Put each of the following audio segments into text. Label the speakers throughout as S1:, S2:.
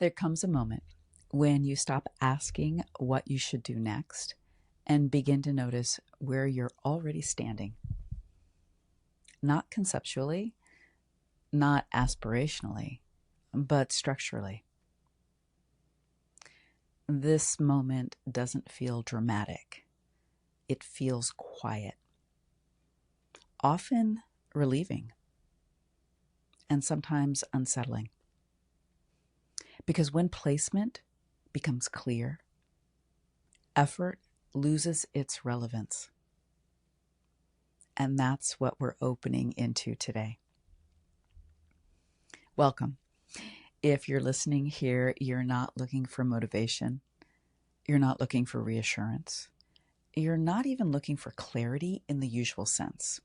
S1: There comes a moment when you stop asking what you should do next and begin to notice where you're already standing. Not conceptually, not aspirationally, but structurally. This moment doesn't feel dramatic. It feels quiet, often relieving, and sometimes unsettling. Because when placement becomes clear, effort loses its relevance. And that's what we're opening into today. Welcome. If you're listening here, you're not looking for motivation. You're not looking for reassurance. You're not even looking for clarity in the usual sense.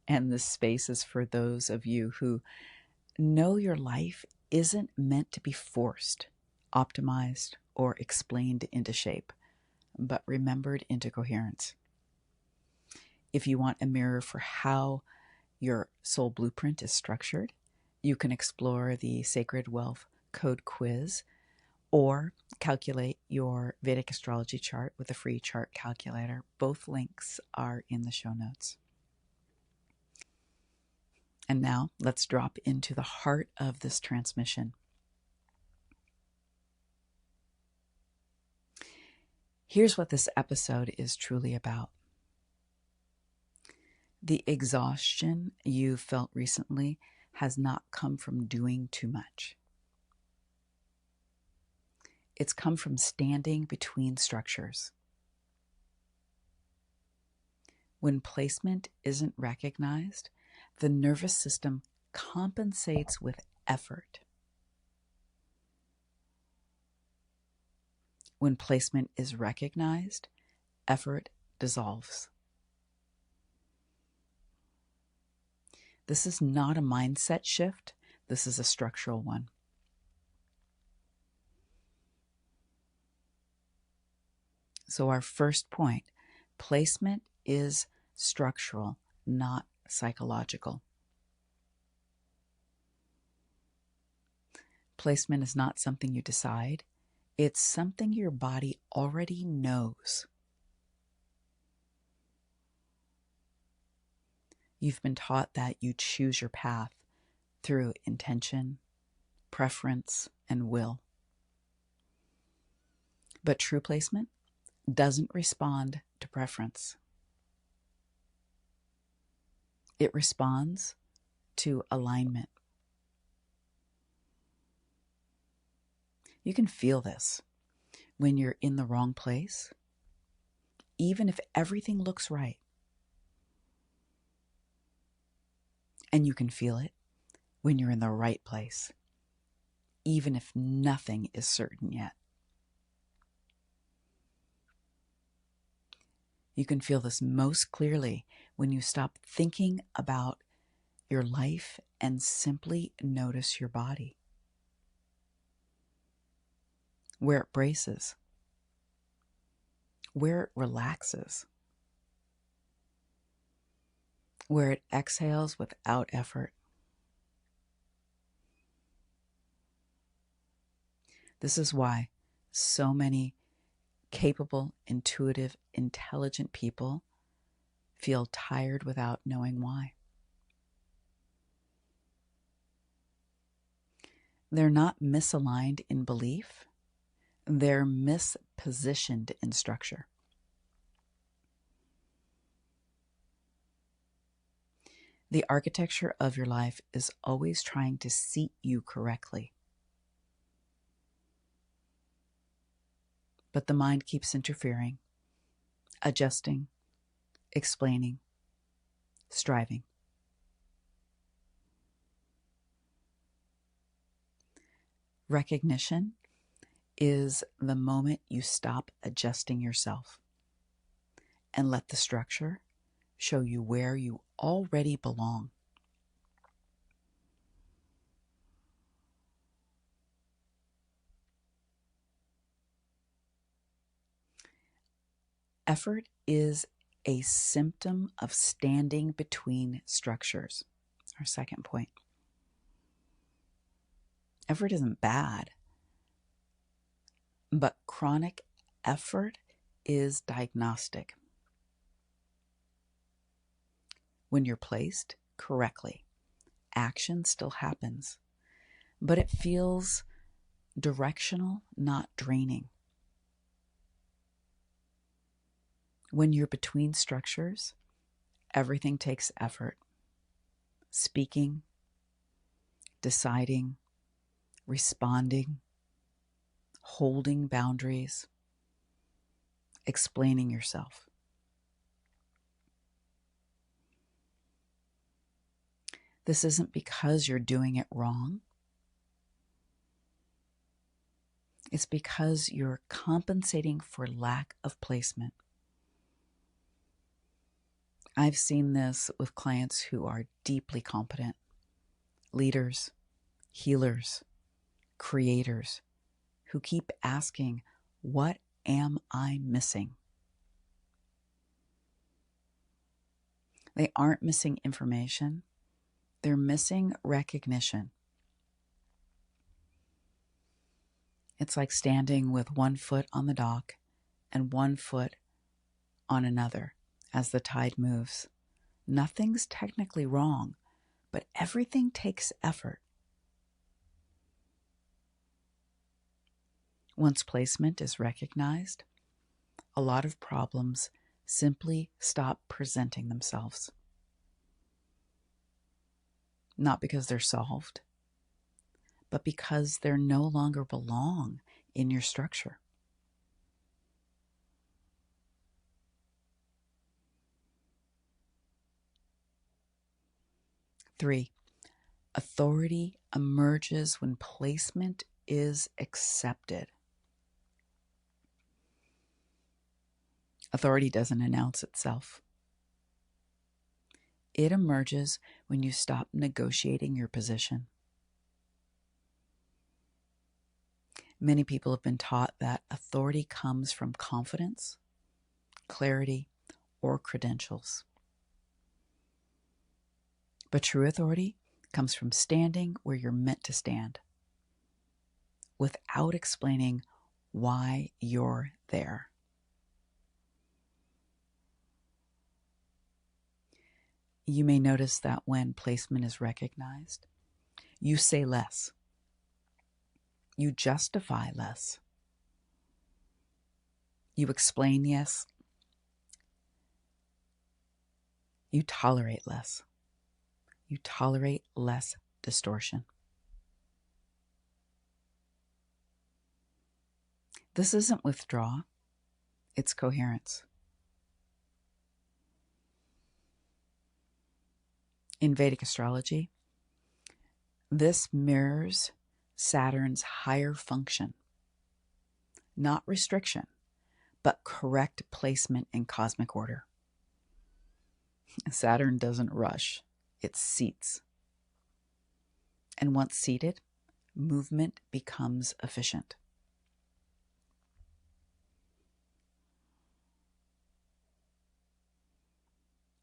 S1: And this space is for those of you who know your life isn't meant to be forced, optimized, or explained into shape, but remembered into coherence. If you want a mirror for how your soul blueprint is structured, you can explore the Sacred Wealth Code Quiz or calculate your Vedic astrology chart with a free chart calculator. Both links are in the show notes. And now let's drop into the heart of this transmission. Here's what this episode is truly about. The exhaustion you felt recently has not come from doing too much. It's come from standing between structures. When placement isn't recognized, the nervous system compensates with effort. When placement is recognized, effort dissolves. This is not a mindset shift. This is a structural one. So our first point, placement is structural, not psychological. Placement is not something you decide. It's something your body already knows. You've been taught that you choose your path through intention, preference, and will. But true placement doesn't respond to preference. It responds to alignment. You can feel this when you're in the wrong place, even if everything looks right. And you can feel it when you're in the right place, even if nothing is certain yet. You can feel this most clearly when you stop thinking about your life and simply notice your body. Where it braces, where it relaxes, where it exhales without effort. This is why so many capable, intuitive, intelligent people feel tired without knowing why. They're not misaligned in belief. They're mispositioned in structure. The architecture of your life is always trying to seat you correctly. But the mind keeps interfering, adjusting, explaining, striving. Recognition is the moment you stop adjusting yourself and let the structure show you where you already belong. Effort is a symptom of standing between structures. Our second point. Effort isn't bad. But chronic effort is diagnostic. When you're placed correctly, action still happens, but it feels directional, not draining. When you're between structures, everything takes effort. Speaking, deciding, responding, holding boundaries, explaining yourself. This isn't because you're doing it wrong. It's because you're compensating for lack of placement. I've seen this with clients who are deeply competent, leaders, healers, creators, who keep asking, what am I missing? They aren't missing information. They're missing recognition. It's like standing with one foot on the dock and one foot on another as the tide moves. Nothing's technically wrong, but everything takes effort. Once placement is recognized, a lot of problems simply stop presenting themselves. Not because they're solved, but because they no longer belong in your structure. Three, authority emerges when placement is accepted. Authority doesn't announce itself. It emerges when you stop negotiating your position. Many people have been taught that authority comes from confidence, clarity, or credentials. But true authority comes from standing where you're meant to stand, without explaining why you're there. You may notice that when placement is recognized, you say less. You justify less. You explain yes. You tolerate less. You tolerate less distortion. This isn't withdraw, it's coherence. In Vedic astrology, this mirrors Saturn's higher function, not restriction, but correct placement in cosmic order. Saturn doesn't rush, it seats. And once seated, movement becomes efficient.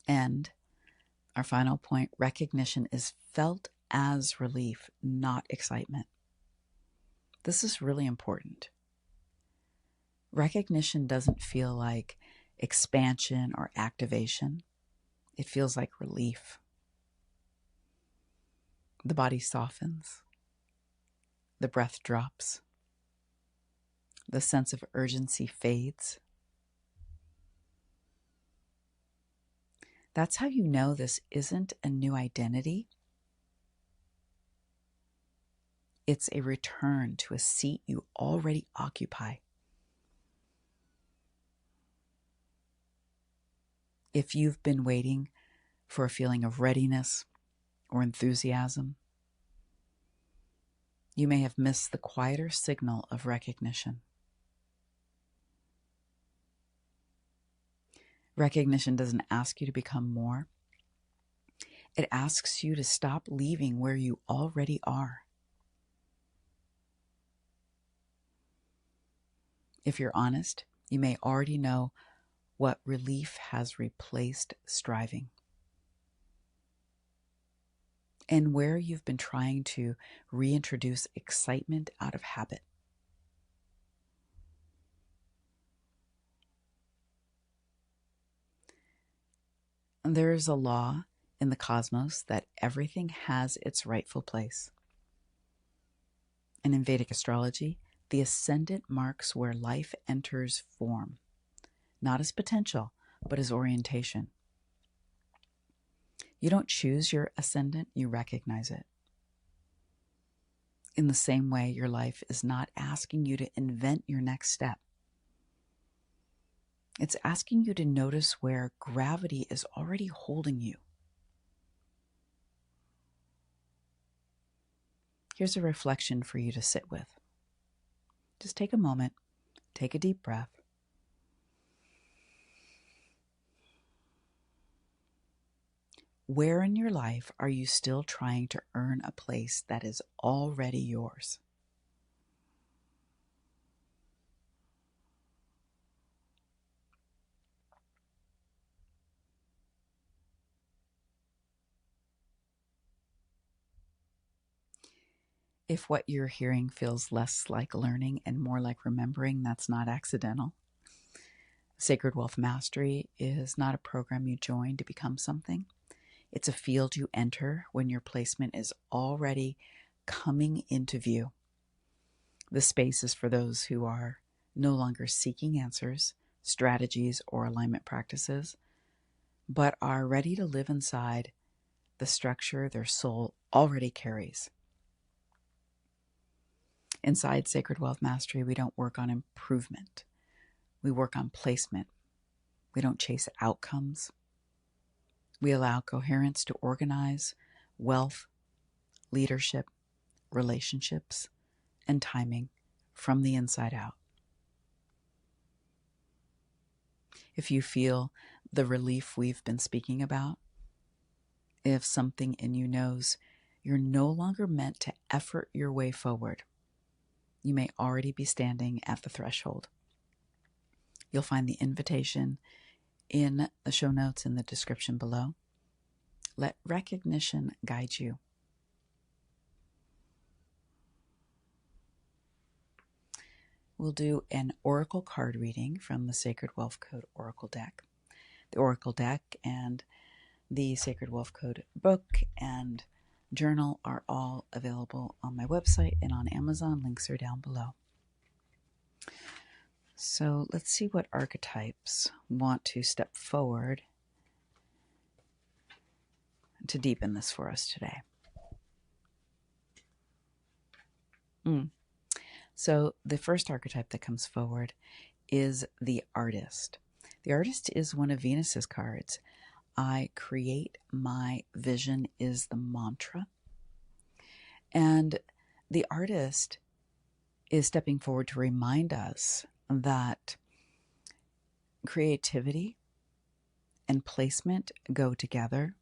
S1: And our final point, recognition is felt as relief, not excitement. This is really important. Recognition doesn't feel like expansion or activation. It feels like relief. The body softens. The breath drops. The sense of urgency fades. That's how you know this isn't a new identity. It's a return to a seat you already occupy. If you've been waiting for a feeling of readiness or enthusiasm, you may have missed the quieter signal of recognition. Recognition doesn't ask you to become more. It asks you to stop leaving where you already are. If you're honest, you may already know what relief has replaced striving, and where you've been trying to reintroduce excitement out of habit. There is a law in the cosmos that everything has its rightful place. And in Vedic astrology, the ascendant marks where life enters form, not as potential, but as orientation. You don't choose your ascendant, you recognize it. In the same way, your life is not asking you to invent your next step. It's asking you to notice where gravity is already holding you. Here's a reflection for you to sit with. Just take a moment, take a deep breath. Where in your life are you still trying to earn a place that is already yours? If what you're hearing feels less like learning and more like remembering, that's not accidental. Sacred Wealth Mastery is not a program you join to become something. It's a field you enter when your placement is already coming into view. The space is for those who are no longer seeking answers, strategies, or alignment practices, but are ready to live inside the structure their soul already carries. Inside Sacred Wealth Mastery, we don't work on improvement. We work on placement. We don't chase outcomes. We allow coherence to organize wealth, leadership, relationships, and timing from the inside out. If you feel the relief we've been speaking about, if something in you knows you're no longer meant to effort your way forward, you may already be standing at the threshold. You'll find the invitation in the show notes in the description below. Let recognition guide you. We'll do an oracle card reading from the Sacred Wealth Code Oracle deck. The Oracle deck and the Sacred Wealth Code book and journal are all available on my website and on Amazon. Links are down below. So let's see what archetypes want to step forward to deepen this for us today. So the first archetype that comes forward is the artist. The artist is one of Venus's cards. I create my vision is the mantra. And the artist is stepping forward to remind us that creativity and placement go together,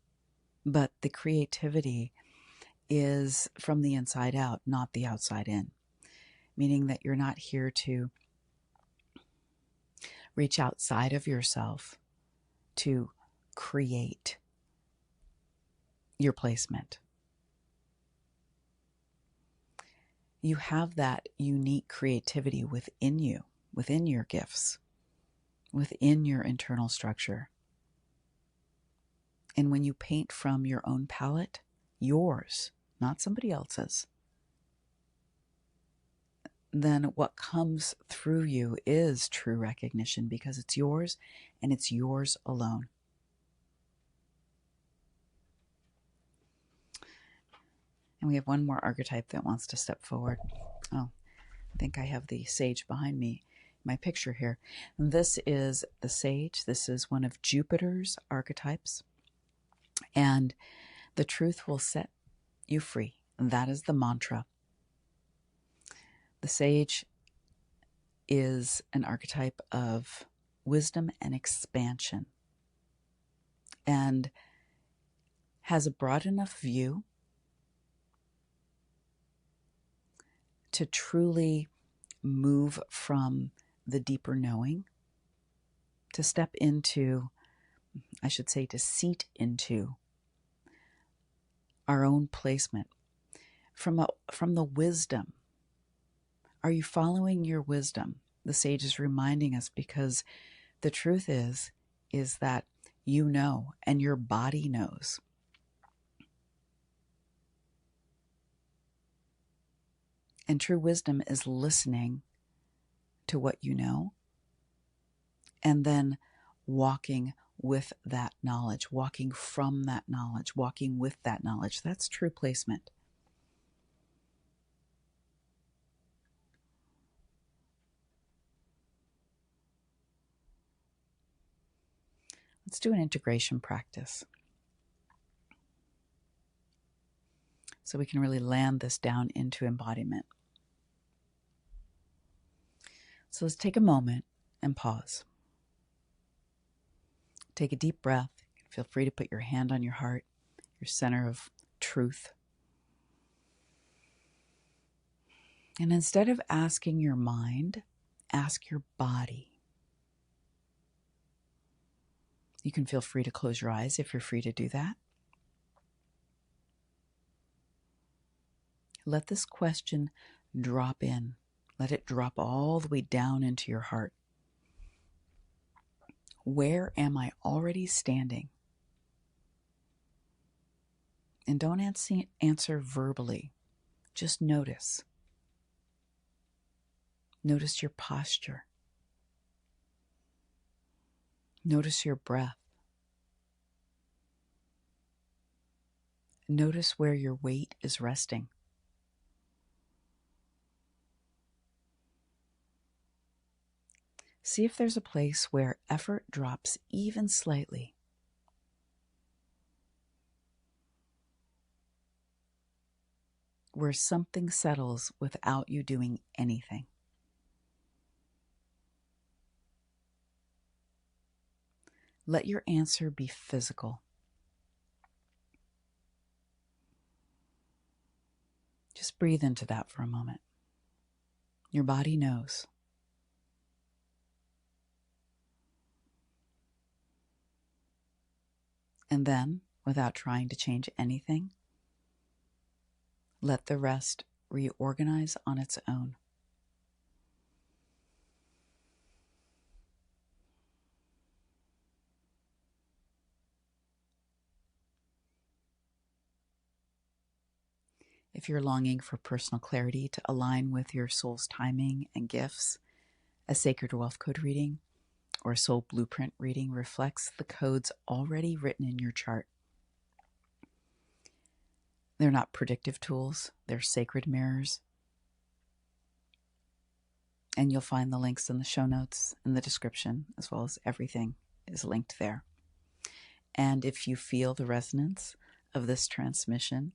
S1: but the creativity is from the inside out, not the outside in, meaning that you're not here to reach outside of yourself to create your placement. You have that unique creativity within you, within your gifts, within your internal structure. And when you paint from your own palette, yours, not somebody else's, then what comes through you is true recognition because it's yours and it's yours alone. And we have one more archetype that wants to step forward. Oh, I think I have the sage behind me, my picture here. And this is the sage. This is one of Jupiter's archetypes. And the truth will set you free. And that is the mantra. The sage is an archetype of wisdom and expansion and has a broad enough view to truly move from the deeper knowing to step into, I should say, to seat into our own placement from the wisdom. Are you following your wisdom? The sage is reminding us because the truth is that You know, and your body knows. And true wisdom is listening to what you know and then walking with that knowledge, walking from that knowledge, walking with that knowledge. That's true placement. Let's do an integration practice so we can really land this down into embodiment. So let's take a moment and pause. Take a deep breath. Feel free to put your hand on your heart, your center of truth. And instead of asking your mind, ask your body. You can feel free to close your eyes if you're free to do that. Let this question drop in. Let it drop all the way down into your heart. Where am I already standing? And don't answer verbally. Just notice. Notice your posture. Notice your breath. Notice where your weight is resting. See if there's a place where effort drops even slightly. Where something settles without you doing anything. Let your answer be physical. Just breathe into that for a moment. Your body knows. And then, without trying to change anything, let the rest reorganize on its own. If you're longing for personal clarity to align with your soul's timing and gifts, a sacred wealth code reading or a soul blueprint reading reflects the codes already written in your chart. They're not predictive tools, they're sacred mirrors. And you'll find the links in the show notes in the description, as well as everything is linked there. And if you feel the resonance of this transmission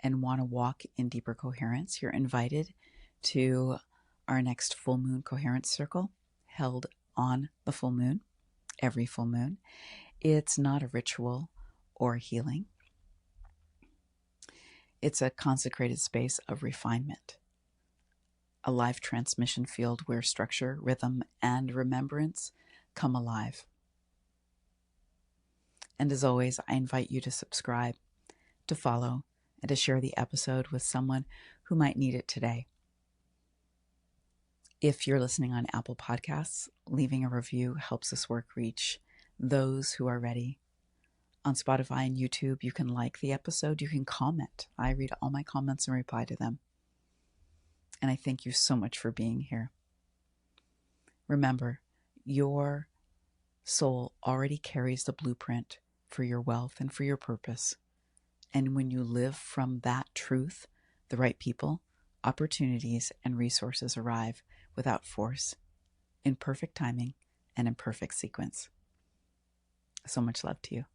S1: and want to walk in deeper coherence, you're invited to our next full moon coherence circle held on the full moon, every full moon. It's not a ritual or a healing. It's a consecrated space of refinement, a live transmission field where structure, rhythm, and remembrance come alive. And as always, I invite you to subscribe, to follow, and to share the episode with someone who might need it today. If you're listening on Apple Podcasts, leaving a review helps this work reach those who are ready. On Spotify and YouTube, you can like the episode, you can comment. I read all my comments and reply to them. And I thank you so much for being here. Remember, your soul already carries the blueprint for your wealth and for your purpose. And when you live from that truth, the right people, opportunities, and resources arrive without force, in perfect timing, and in perfect sequence. So much love to you.